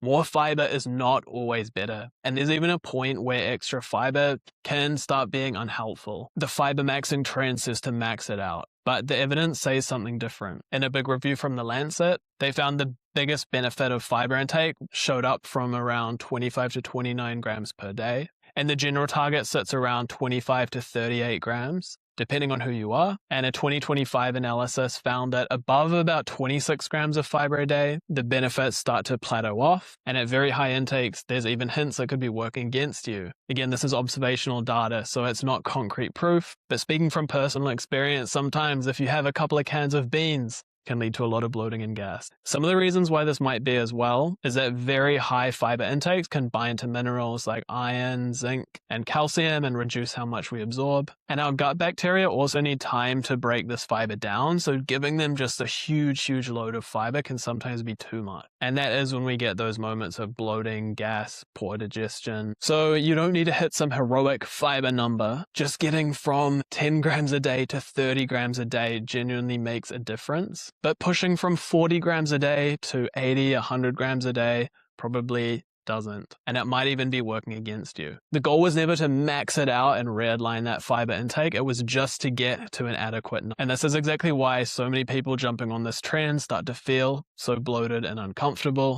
More fiber is not always better, and there's even a point where extra fiber can start being unhelpful. The Fibermaxxing trend says to max it out, but the evidence says something different. In a big review from The Lancet, they found the biggest benefit of fiber intake showed up from around 25 to 29 grams per day, and the general target sits around 25 to 38 grams. Depending on who you are, and a 2025 analysis found that above about 26 grams of fiber a day, the benefits start to plateau off, and at very high intakes, there's even hints that could be working against you. Again, this is observational data, so it's not concrete proof, but speaking from personal experience, sometimes if you have a couple of cans of beans, can lead to a lot of bloating and gas. Some of the reasons why this might be as well is that very high fiber intakes can bind to minerals like iron, zinc, and calcium and reduce how much we absorb. And our gut bacteria also need time to break this fiber down, so giving them just a huge load of fiber can sometimes be too much. And that is when we get those moments of bloating, gas, poor digestion. So you don't need to hit some heroic fiber number. Just getting from 10 grams a day to 30 grams a day genuinely makes a difference. But pushing from 40 grams a day to 80, 100 grams a day probably doesn't. And it might even be working against you. The goal was never to max it out and redline that fiber intake. It was just to get to an adequate number. And this is exactly why so many people jumping on this trend start to feel so bloated and uncomfortable.